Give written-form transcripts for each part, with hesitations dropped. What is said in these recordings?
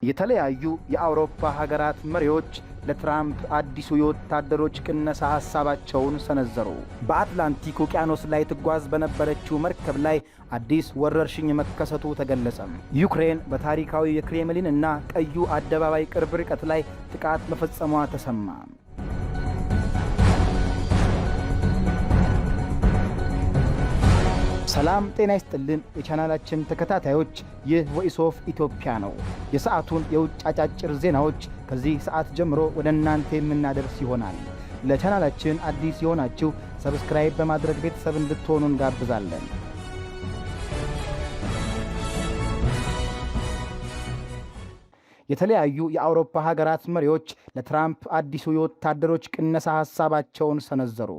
የተለያዩ የአውሮፓ ሀገራት መሪዎች ለትራምፕ አዲሱ የወታደሮች ቅነሳ ሐሳባቸውን ሰነዘሩ። በአትላንቲክ ውቅያኖስ ላይ ትጓዝ በነበረችው መርከብ ላይ አዲስ ወረርሽኝ መከሰቱ ተገለጸ። ዩክሬን በታሪካዊ የክሬምሊን እና ቀዩ አደባባይ ቅርብ ርቀት ላይ ጥቃት መፈጸሟ ተሰማ። ሰላም ጤና ይስጥልን የቻናላችን ተከታታዮች፣ ይህ ቮይስ ኦፍ ኢትዮጵያ ነው። የሰዓቱን የውጭ አጫጭር ዜናዎች ከዚህ ሰዓት ጀምሮ ወደ እናንተ የምናደርስ ይሆናል። ለቻናላችን አዲስ የሆናችሁ ሰብስክራይብ በማድረግ ቤተሰብ እንድትሆኑ እንጋብዛለን። የተለያዩ የአውሮፓ ሀገራት መሪዎች ለትራምፕ አዲሱ የወታደሮች ቅነሳ ሐሳባቸውን ሰነዘሩ።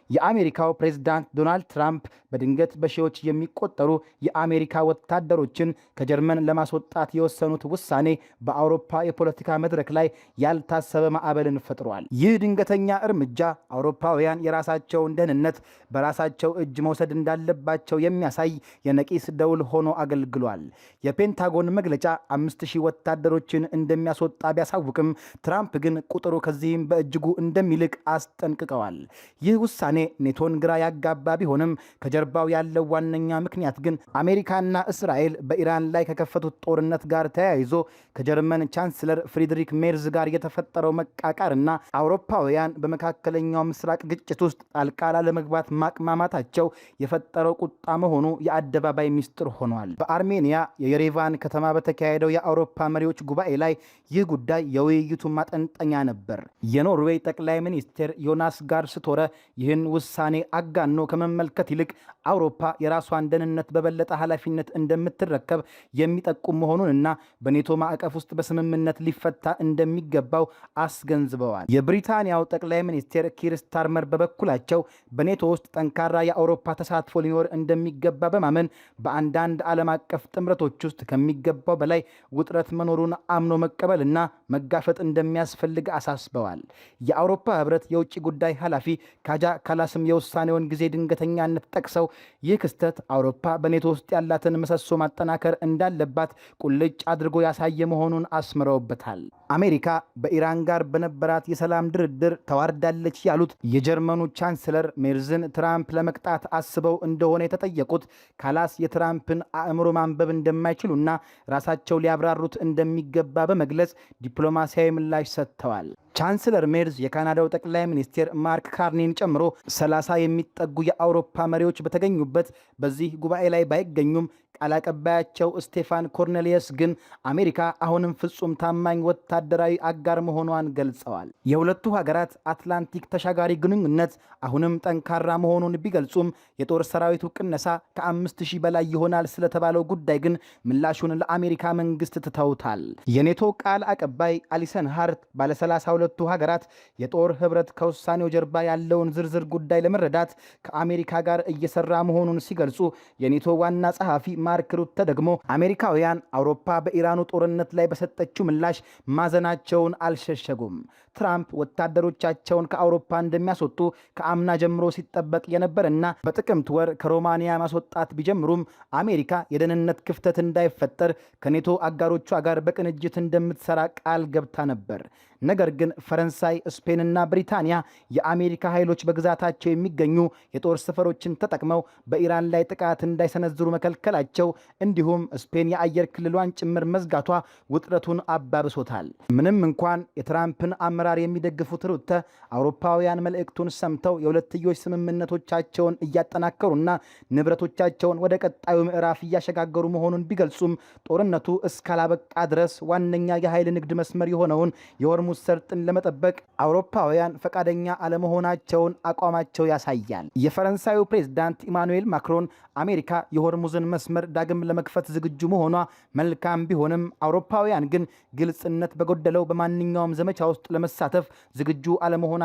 የአሜሪካው ፕሬዝዳንት ዶናልድ ትራምፕ በድንገት በሺዎች የሚቆጠሩ የአሜሪካ ወታደሮችን ከጀርመን ለማስወጣት የወሰኑት ውሳኔ በአውሮፓ የፖለቲካ መድረክ ላይ ያልታሰበ ማዕበልን ፈጥሯል። ይህ ድንገተኛ እርምጃ አውሮፓውያን የራሳቸውን ደህንነት በራሳቸው እጅ መውሰድ እንዳለባቸው የሚያሳይ የነቂስ ደውል ሆኖ አገልግሏል። የፔንታጎን መግለጫ 5000 ወታደሮችን እንደሚያስወጣ ቢያሳውቅም ትራምፕ ግን ቁጥሩ ከዚህም በእጅጉ እንደሚልቅ አስጠንቅቀዋል። ይህ ውሳኔ ኔቶን ግራ ያጋባ ቢሆንም ከጀርባው ያለው ዋነኛ ምክንያት ግን አሜሪካና እስራኤል በኢራን ላይ ከከፈቱት ጦርነት ጋር ተያይዞ ከጀርመን ቻንስለር ፍሪድሪክ ሜርዝ ጋር የተፈጠረው መቃቃርና አውሮፓውያን በመካከለኛው ምስራቅ ግጭት ውስጥ ጣልቃ ላለመግባት ማቅማማታቸው የፈጠረው ቁጣ መሆኑ የአደባባይ ሚስጥር ሆኗል። በአርሜኒያ የየሬቫን ከተማ በተካሄደው የአውሮፓ መሪዎች ጉባኤ ላይ ይህ ጉዳይ የውይይቱ ማጠንጠኛ ነበር። የኖርዌይ ጠቅላይ ሚኒስትር ዮናስ ጋር ስቶረ ይህን ውሳኔ አጋኖ ከመመልከት ይልቅ አውሮፓ የራሷን ደህንነት በበለጠ ኃላፊነት እንደምትረከብ የሚጠቁም መሆኑንና በኔቶ ማዕቀፍ ውስጥ በስምምነት ሊፈታ እንደሚገባው አስገንዝበዋል። የብሪታንያው ጠቅላይ ሚኒስትር ኪር ስታርመር በበኩላቸው በኔቶ ውስጥ ጠንካራ የአውሮፓ ተሳትፎ ሊኖር እንደሚገባ በማመን በአንዳንድ ዓለም አቀፍ ጥምረቶች ውስጥ ከሚገባው በላይ ውጥረት መኖሩን አምኖ መቀበልና መጋፈጥ እንደሚያስፈልግ አሳስበዋል። የአውሮፓ ህብረት የውጭ ጉዳይ ኃላፊ ካጃ ካላስም የውሳኔውን ጊዜ ድንገተኛነት ጠቅሰው ይህ ክስተት አውሮፓ በኔቶ ውስጥ ያላትን ምሰሶ ማጠናከር እንዳለባት ቁልጭ አድርጎ ያሳየ መሆኑን አስምረውበታል። አሜሪካ በኢራን ጋር በነበራት የሰላም ድርድር ተዋርዳለች ያሉት የጀርመኑ ቻንስለር ሜርዝን ትራምፕ ለመቅጣት አስበው እንደሆነ የተጠየቁት ካላስ የትራምፕን አእምሮ ማንበብ እንደማይችሉና ራሳቸው ሊያብራሩት እንደሚገባ በመግለጽ ዲፕሎማሲያዊ ምላሽ ሰጥተዋል። ቻንስለር ሜርዝ የካናዳው ጠቅላይ ሚኒስትር ማርክ ካርኒን ጨምሮ 30 የሚጠጉ የአውሮፓ መሪዎች በተገኙበት በዚህ ጉባኤ ላይ ባይገኙም ቃል አቀባያቸው ስቴፋን ኮርኔሊየስ ግን አሜሪካ አሁንም ፍጹም ታማኝ ወታደራዊ አጋር መሆኗን ገልጸዋል። የሁለቱ ሀገራት አትላንቲክ ተሻጋሪ ግንኙነት አሁንም ጠንካራ መሆኑን ቢገልጹም የጦር ሰራዊቱ ቅነሳ ከ5000 በላይ ይሆናል ስለተባለው ጉዳይ ግን ምላሹን ለአሜሪካ መንግስት ትተውታል። የኔቶ ቃል አቀባይ አሊሰን ሃርት ባለ 32ቱ ሀገራት የጦር ህብረት ከውሳኔው ጀርባ ያለውን ዝርዝር ጉዳይ ለመረዳት ከአሜሪካ ጋር እየሰራ መሆኑን ሲገልጹ የኔቶ ዋና ጸሐፊ ማርክ ሩተ ደግሞ አሜሪካውያን አውሮፓ በኢራኑ ጦርነት ላይ በሰጠችው ምላሽ ማዘናቸውን አልሸሸጉም። ትራምፕ ወታደሮቻቸውን ከአውሮፓ እንደሚያስወጡ ከአምና ጀምሮ ሲጠበቅ የነበረና በጥቅምት ወር ከሮማኒያ ማስወጣት ቢጀምሩም አሜሪካ የደህንነት ክፍተት እንዳይፈጠር ከኔቶ አጋሮቿ ጋር በቅንጅት እንደምትሰራ ቃል ገብታ ነበር። ነገር ግን ፈረንሳይ፣ ስፔንና ብሪታንያ የአሜሪካ ኃይሎች በግዛታቸው የሚገኙ የጦር ሰፈሮችን ተጠቅመው በኢራን ላይ ጥቃት እንዳይሰነዝሩ መከልከላቸው እንዲሁም ስፔን የአየር ክልሏን ጭምር መዝጋቷ ውጥረቱን አባብሶታል። ምንም እንኳን የትራምፕን አመራር የሚደግፉት ሩተ አውሮፓውያን መልእክቱን ሰምተው የሁለትዮሽ ስምምነቶቻቸውን እያጠናከሩና ንብረቶቻቸውን ወደ ቀጣዩ ምዕራፍ እያሸጋገሩ መሆኑን ቢገልጹም ጦርነቱ እስካላበቃ ድረስ ዋነኛ የኃይል ንግድ መስመር የሆነውን የሆርሙዝ ሰርጥን ለመጠበቅ አውሮፓውያን ፈቃደኛ አለመሆናቸውን አቋማቸው ያሳያል። የፈረንሳዩ ፕሬዝዳንት ኢማኑኤል ማክሮን አሜሪካ የሆርሙዝን መስመር ዳግም ለመክፈት ዝግጁ መሆኗ መልካም ቢሆንም አውሮፓውያን ግን ግልጽነት በጎደለው በማንኛውም ዘመቻ ውስጥ ለመሳተፍ ዝግጁ አለመሆናቸውን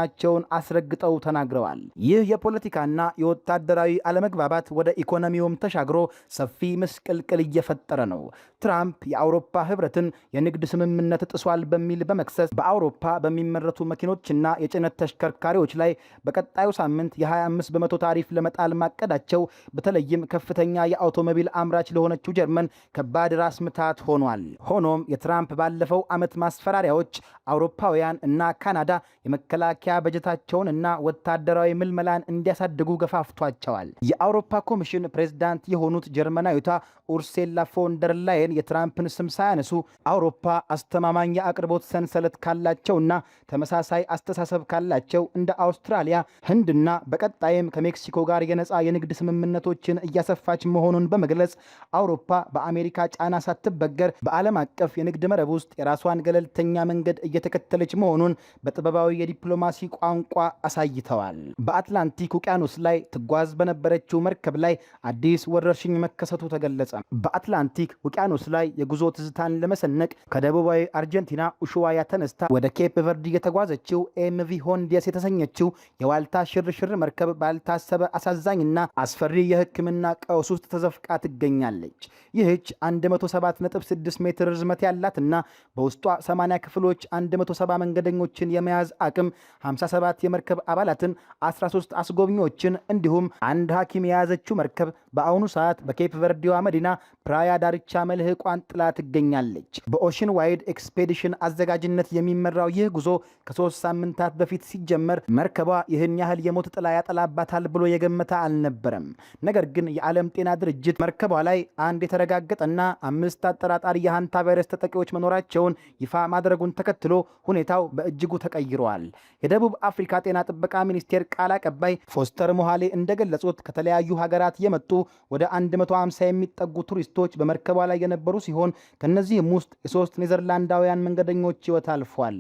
አስረግጠው ተናግረዋል። ይህ የፖለቲካና የወታደራዊ አለመግባባት ወደ ኢኮኖሚውም ተሻግሮ ሰፊ ምስቅልቅል እየፈጠረ ነው። ትራምፕ የአውሮፓ ህብረትን የንግድ ስምምነት ጥሷል በሚል በመክሰስ በአውሮፓ በሚመረቱ መኪኖችና የጭነት ተሽከርካሪዎች ላይ በቀጣዩ ሳምንት የ25 በመቶ ታሪፍ ለመጣል ማቀዳቸው በተለይም ከፍተኛ የአውቶሞቢል አምራች ለሆነችው ጀርመን ከባድ ራስ ምታት ሆኗል። ሆኖም የትራምፕ ባለፈው ዓመት ማስፈራሪያዎች አውሮፓውያን እና ካናዳ የመከላከያ በጀታቸውን እና ወታደራዊ ምልመላን እንዲያሳድጉ ገፋፍቷቸዋል። የአውሮፓ ኮሚሽን ፕሬዝዳንት የሆኑት ጀርመናዊቷ ኡርሱላ ፎን ደር ላየን የትራምፕን ስም ሳያነሱ አውሮፓ አስተማማኝ የአቅርቦት ሰንሰለት ካላቸውና ተመሳሳይ አስተሳሰብ ካላቸው እንደ አውስትራሊያ፣ ህንድና በቀጣይም ከሜክሲኮ ጋር የነፃ የንግድ ስምምነቶችን እያሰፋች መሆኑን በመግለጽ አውሮፓ በአሜሪካ ጫና ሳትበገር በዓለም አቀፍ የንግድ መረብ ውስጥ የራሷን ገለልተኛ መንገድ እየተከተለች መሆኑን በጥበባዊ የዲፕሎማሲ ቋንቋ አሳይተዋል። በአትላንቲክ ውቅያኖስ ላይ ትጓዝ በነበረችው መርከብ ላይ አዲስ ወረርሽኝ መከሰቱ ተገለጸ። በአትላንቲክ ውቅያኖስ ላይ የጉዞ ትዝታን ለመሰነቅ ከደቡባዊ አርጀንቲና ኡሹዋያ ተነስታ ወደ ኬፕ ቨርዲ የተጓዘችው ኤምቪ ሆንዲየስ የተሰኘችው የዋልታ ሽርሽር መርከብ ባልታሰበ አሳዛኝና አስፈሪ የሕክምና ቀውስ ውስጥ ተዘፍቃ ትገኛለች። ይህች 107.6 ሜትር ርዝመት ያላትና በውስጧ 80 ክፍሎች 170 መንገደኞችን የመያዝ አቅም 57 የመርከብ አባላትን 13 አስጎብኚዎችን እንዲሁም አንድ ሐኪም የያዘችው መርከብ በአሁኑ ሰዓት በኬፕ ቨርዲዋ መዲና ፕራያ ዳርቻ መልህቋን ጥላ ትገኛለች። በኦሽን ዋይድ ኤክስፔዲሽን አዘጋጅነት የሚመራው ይህ ጉዞ ከ3 ሳምንታት በፊት ሲጀመር መርከቧ ይህን ያህል የሞት ጥላ ያጠላባታል ብሎ የገመተ አልነበረም። ነገር ግን የዓለም ጤና ድርጅት መርከቧ ላይ አንድ የተረጋገጠና 5 አጠራጣሪ የሃንታ ቫይረስ ተጠቂዎች መኖራቸውን ይፋ ማድረጉን ተከትሎ ሁኔታው በእጅጉ ተቀይሯል። የደቡብ አፍሪካ ጤና ጥበቃ ሚኒስቴር ቃል አቀባይ ፎስተር ሞሃሌ እንደገለጹት ከተለያዩ ሀገራት የመጡ ወደ 150 የሚጠጉ ቱሪስቶች በመርከቧ ላይ የነበሩ ሲሆን ከነዚህም ውስጥ የ3 ኔዘርላንዳውያን መንገደኞች ሕይወት አልፏል።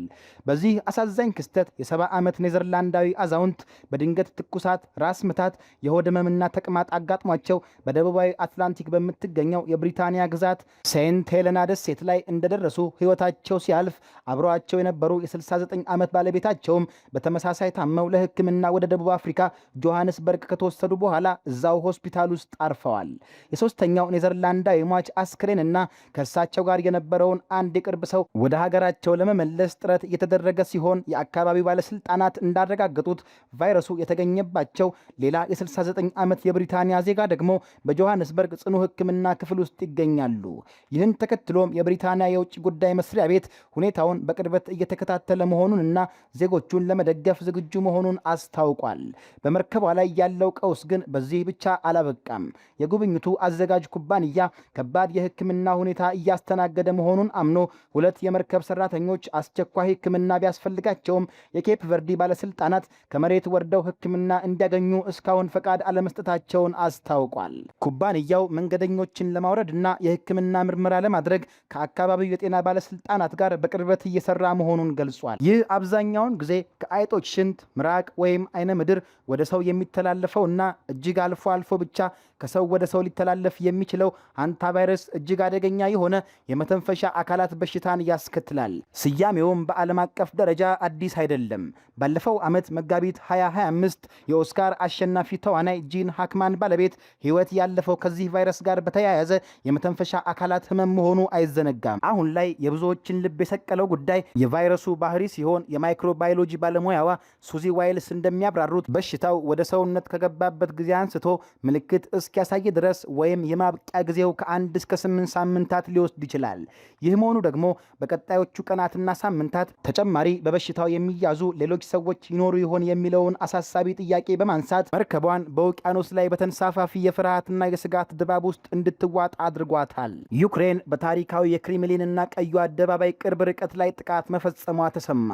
በዚህ አሳዛኝ ክስተት የ70 ዓመት ኔዘርላንዳዊ አዛውንት በድንገት ትኩሳት፣ ራስ ምታት፣ የሆድ ህመምና ተቅማጥ አጋጥሟቸው በደቡባዊ አትላንቲክ በምትገኘው የብሪታንያ ግዛት ሴንት ሄለና ደሴት ላይ እንደደረሱ ሕይወታቸው ሲያልፍ አብረዋቸው የነበሩ የ69 ዓመት ባለቤታቸውም በተመሳሳይ ታመው ለሕክምና ወደ ደቡብ አፍሪካ ጆሃንስበርግ ከተወሰዱ በኋላ እዛው ሆስፒታል ውስጥ አርፈዋል። የሶስተኛው ኔዘርላንዳዊ ሟች አስክሬንና ከእርሳቸው ጋር የነበረውን አንድ የቅርብ ሰው ወደ ሀገራቸው ለመመለስ ጥረት እየተደረገ ሲሆን የአካባቢው ባለስልጣናት እንዳረጋገጡት ቫይረሱ የተገኘባቸው ሌላ የ69 ዓመት የብሪታንያ ዜጋ ደግሞ በጆሃንስበርግ ጽኑ ሕክምና ክፍል ውስጥ ይገኛሉ። ይህን ተከትሎም የብሪታንያ የውጭ ጉዳይ መስሪያ ቤት ሁኔታውን በቅርበት እየተከታተለ መሆኑንና ዜጎቹን ለመደገፍ ዝግጁ መሆኑን አስታውቋል። በመርከቧ ላይ ያለው ቀውስ ግን በዚህ ብቻ አላበቃም። የጉብኝቱ አዘጋጅ ኩባንያ ከባድ የሕክምና ሁኔታ እያስተናገደ መሆኑን አምኖ 2 የመርከብ ሰራተኞች አስቸኳይ ሕክምና ቢያስፈልጋቸውም የኬፕ ቨርዲ ባለስልጣናት ከመሬት ወርደው ሕክምና እንዲያገኙ እስካሁን ፈቃድ አለመስጠታቸውን አስታውቋል። ኩባንያው መንገደኞችን ለማውረድና የሕክምና ምርመራ ለማድረግ ከአካባቢው የጤና ባለስልጣናት ጋር በቅርበት እየሰራ መሆኑን ገልጿል። ይህ አብዛኛውን ጊዜ ከአይጦች ሽንት፣ ምራቅ ወይም አይነ ምድር ወደ ሰው የሚተላለፈውና እጅግ አልፎ አልፎ ብቻ ከሰው ወደ ሰው ሊተላለፍ የሚችለው ሃንታ ቫይረስ እጅግ አደገኛ የሆነ የመተንፈሻ አካላት በሽታን ያስከትላል። ስያሜውም በዓለም አቀፍ ደረጃ አዲስ አይደለም። ባለፈው ዓመት መጋቢት 2025 የኦስካር አሸናፊ ተዋናይ ጂን ሃክማን ባለቤት ሕይወት ያለፈው ከዚህ ቫይረስ ጋር በተያያዘ የመተንፈሻ አካላት ህመም መሆኑ አይዘነጋም። አሁን ላይ የብዙዎችን ልብ የሰቀለው ጉዳይ የቫይረሱ ባህሪ ሲሆን የማይክሮባዮሎጂ ባለሙያዋ ሱዚ ዋይልስ እንደሚያብራሩት በሽታው ወደ ሰውነት ከገባበት ጊዜ አንስቶ ምልክት እስኪያሳይ ድረስ ወይም የማብቂያ ጊዜው ከ1 እስከ 8 ሳምንታት ሊወስድ ይችላል። ይህ መሆኑ ደግሞ በቀጣዮቹ ቀናትና ሳምንታት ተጨማሪ በበሽታው የሚያዙ ሌሎች ሰዎች ይኖሩ ይሆን የሚለውን አሳሳቢ ጥያቄ በማንሳት መርከቧን በውቅያኖስ ላይ በተንሳፋፊ የፍርሃትና የስጋት ድባብ ውስጥ እንድትዋጥ አድርጓታል። ዩክሬን በታሪካዊ የክሬምሊንና ቀዩ አደባባይ ቅርብ ርቀት ላይ ጥቃት መፈጸሟ ተሰማ።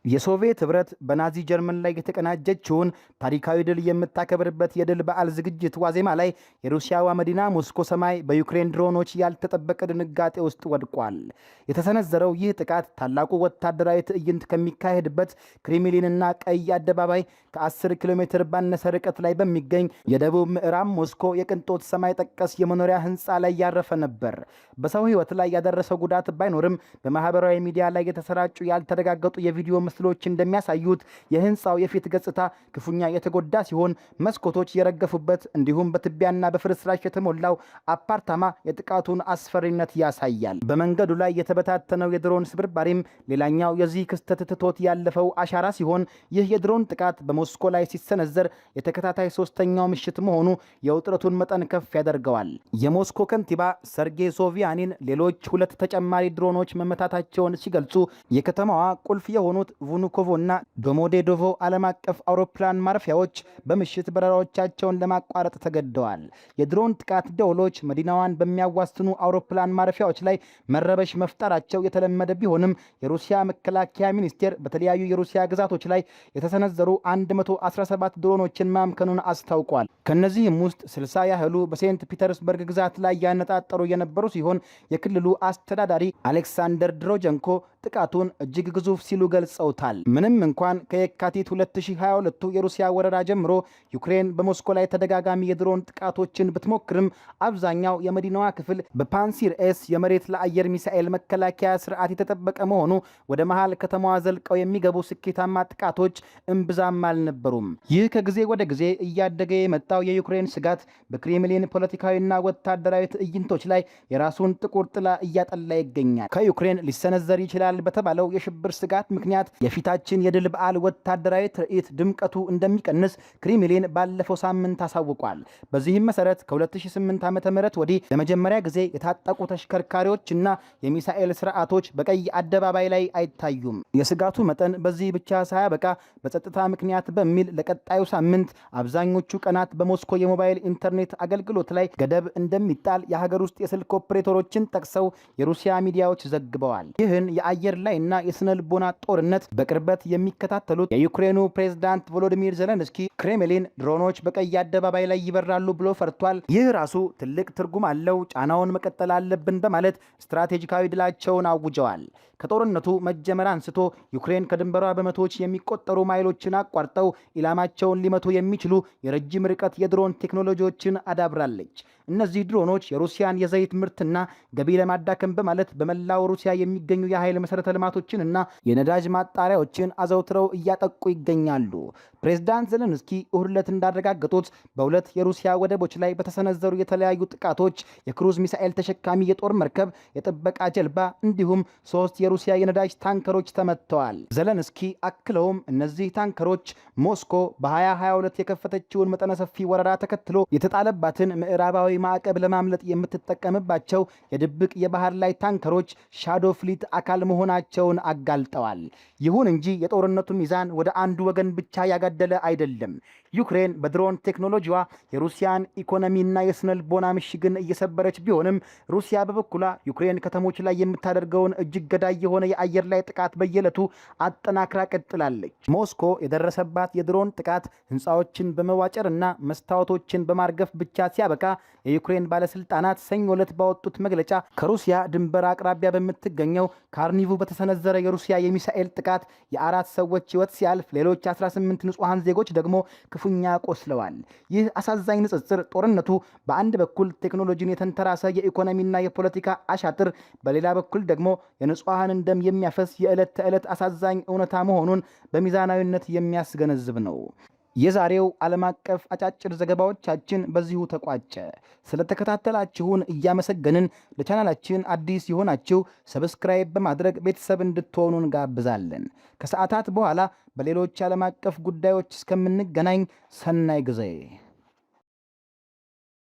የሶቪየት ህብረት በናዚ ጀርመን ላይ የተቀናጀችውን ታሪካዊ ድል የምታከብርበት የድል በዓል ዝግጅት ዋዜማ ላይ የሩሲያዋ መዲና ሞስኮ ሰማይ በዩክሬን ድሮኖች ያልተጠበቀ ድንጋጤ ውስጥ ወድቋል። የተሰነዘረው ይህ ጥቃት ታላቁ ወታደራዊ ትዕይንት ከሚካሄድበት ክሬምሊንና ቀይ አደባባይ ከ10 ኪሎ ሜትር ባነሰ ርቀት ላይ በሚገኝ የደቡብ ምዕራብ ሞስኮ የቅንጦት ሰማይ ጠቀስ የመኖሪያ ህንፃ ላይ ያረፈ ነበር። በሰው ህይወት ላይ ያደረሰው ጉዳት ባይኖርም በማህበራዊ ሚዲያ ላይ የተሰራጩ ያልተረጋገጡ የቪዲዮ ምስሎች እንደሚያሳዩት የህንፃው የፊት ገጽታ ክፉኛ የተጎዳ ሲሆን መስኮቶች የረገፉበት እንዲሁም በትቢያና በፍርስራሽ የተሞላው አፓርታማ የጥቃቱን አስፈሪነት ያሳያል። በመንገዱ ላይ የተበታተነው የድሮን ስብርባሪም ሌላኛው የዚህ ክስተት ትቶት ያለፈው አሻራ ሲሆን ይህ የድሮን ጥቃት በሞስኮ ላይ ሲሰነዘር የተከታታይ ሶስተኛው ምሽት መሆኑ የውጥረቱን መጠን ከፍ ያደርገዋል። የሞስኮ ከንቲባ ሰርጌይ ሶቪያኒን ሌሎች ሁለት ተጨማሪ ድሮኖች መመታታቸውን ሲገልጹ የከተማዋ ቁልፍ የሆኑት ቭኑኮቮ እና ዶሞዴዶቮ ዓለም አቀፍ አውሮፕላን ማረፊያዎች በምሽት በረራዎቻቸውን ለማቋረጥ ተገደዋል። የድሮን ጥቃት ደወሎች መዲናዋን በሚያዋስኑ አውሮፕላን ማረፊያዎች ላይ መረበሽ መፍጠራቸው የተለመደ ቢሆንም የሩሲያ መከላከያ ሚኒስቴር በተለያዩ የሩሲያ ግዛቶች ላይ የተሰነዘሩ 117 ድሮኖችን ማምከኑን አስታውቋል። ከነዚህም ውስጥ 60 ያህሉ በሴንት ፒተርስበርግ ግዛት ላይ ያነጣጠሩ የነበሩ ሲሆን የክልሉ አስተዳዳሪ አሌክሳንደር ድሮጀንኮ ጥቃቱን እጅግ ግዙፍ ሲሉ ገልጸውታል። ምንም እንኳን ከየካቲት 2022 የሩሲያ ወረራ ጀምሮ ዩክሬን በሞስኮ ላይ ተደጋጋሚ የድሮን ጥቃቶችን ብትሞክርም አብዛኛው የመዲናዋ ክፍል በፓንሲር ኤስ የመሬት ለአየር ሚሳኤል መከላከያ ስርዓት የተጠበቀ መሆኑ ወደ መሃል ከተማዋ ዘልቀው የሚገቡ ስኬታማ ጥቃቶች እምብዛም አልነበሩም። ይህ ከጊዜ ወደ ጊዜ እያደገ የመጣው የዩክሬን ስጋት በክሬምሊን ፖለቲካዊና ወታደራዊ ትዕይንቶች ላይ የራሱን ጥቁር ጥላ እያጠላ ይገኛል። ከዩክሬን ሊሰነዘር ይችላል በተባለው የሽብር ስጋት ምክንያት የፊታችን የድል በዓል ወታደራዊ ትርኢት ድምቀቱ እንደሚቀንስ ክሬምሊን ባለፈው ሳምንት አሳውቋል። በዚህም መሰረት ከ2008 ዓ.ም ወዲህ ለመጀመሪያ ጊዜ የታጠቁ ተሽከርካሪዎችና የሚሳኤል ስርዓቶች በቀይ አደባባይ ላይ አይታዩም። የስጋቱ መጠን በዚህ ብቻ ሳያበቃ በጸጥታ ምክንያት በሚል ለቀጣዩ ሳምንት አብዛኞቹ ቀናት በሞስኮ የሞባይል ኢንተርኔት አገልግሎት ላይ ገደብ እንደሚጣል የሀገር ውስጥ የስልክ ኦፕሬተሮችን ጠቅሰው የሩሲያ ሚዲያዎች ዘግበዋል። ይህን የአየር ላይና የስነ ልቦና ጦርነት በቅርበት የሚከታተሉት የዩክሬኑ ፕሬዝዳንት ቮሎዲሚር ዜሌንስኪ ክሬምሊን ድሮኖች በቀይ አደባባይ ላይ ይበራሉ ብሎ ፈርቷል። ይህ ራሱ ትልቅ ትርጉም አለው፣ ጫናውን መቀጠል አለብን በማለት ስትራቴጂካዊ ድላቸውን አውጀዋል። ከጦርነቱ መጀመር አንስቶ ዩክሬን ከድንበሯ በመቶዎች የሚቆጠሩ ማይሎችን አቋርጠው ኢላማቸውን ሊመቱ የሚችሉ የረጅም ርቀት የድሮን ቴክኖሎጂዎችን አዳብራለች። እነዚህ ድሮኖች የሩሲያን የዘይት ምርትና ገቢ ለማዳከም በማለት በመላው ሩሲያ የሚገኙ የኃይል መሰረተ ልማቶችንና የነዳጅ ማጣሪያዎችን አዘውትረው እያጠቁ ይገኛሉ። ፕሬዝዳንት ዜሌንስኪ እሁድ ዕለት እንዳረጋገጡት በሁለት የሩሲያ ወደቦች ላይ በተሰነዘሩ የተለያዩ ጥቃቶች የክሩዝ ሚሳኤል ተሸካሚ የጦር መርከብ፣ የጥበቃ ጀልባ እንዲሁም 3 የሩሲያ የነዳጅ ታንከሮች ተመትተዋል። ዜሌንስኪ አክለውም እነዚህ ታንከሮች ሞስኮ በ2022 የከፈተችውን መጠነ ሰፊ ወረራ ተከትሎ የተጣለባትን ምዕራባዊ ማዕቀብ ለማምለጥ የምትጠቀምባቸው የድብቅ የባህር ላይ ታንከሮች ሻዶ ፍሊት አካል መሆናቸውን አጋልጠዋል። ይሁን እንጂ የጦርነቱ ሚዛን ወደ አንዱ ወገን ብቻ ያጋደለ አይደለም። ዩክሬን በድሮን ቴክኖሎጂዋ የሩሲያን ኢኮኖሚና የስነ ልቦና ምሽግን እየሰበረች ቢሆንም ሩሲያ በበኩሏ ዩክሬን ከተሞች ላይ የምታደርገውን እጅግ ገዳይ የሆነ የአየር ላይ ጥቃት በየዕለቱ አጠናክራ ቀጥላለች። ሞስኮ የደረሰባት የድሮን ጥቃት ህንፃዎችን በመዋጨርና መስታወቶችን በማርገፍ ብቻ ሲያበቃ የዩክሬን ባለስልጣናት ሰኞ ዕለት ባወጡት መግለጫ ከሩሲያ ድንበር አቅራቢያ በምትገኘው ካርኒቭ በተሰነዘረ የሩሲያ የሚሳኤል ጥቃት የ4 ሰዎች ህይወት ሲያልፍ ሌሎች 18 ንጹሐን ዜጎች ደግሞ ክፉኛ ቆስለዋል። ይህ አሳዛኝ ንጽጽር ጦርነቱ በአንድ በኩል ቴክኖሎጂን የተንተራሰ የኢኮኖሚና የፖለቲካ አሻጥር፣ በሌላ በኩል ደግሞ የንጹሐንን ደም የሚያፈስ የዕለት ተዕለት አሳዛኝ እውነታ መሆኑን በሚዛናዊነት የሚያስገነዝብ ነው። የዛሬው ዓለም አቀፍ አጫጭር ዘገባዎቻችን በዚሁ ተቋጨ። ስለተከታተላችሁን እያመሰገንን ለቻናላችን አዲስ የሆናችሁ ሰብስክራይብ በማድረግ ቤተሰብ እንድትሆኑ እንጋብዛለን። ከሰዓታት በኋላ በሌሎች ዓለም አቀፍ ጉዳዮች እስከምንገናኝ ሰናይ ጊዜ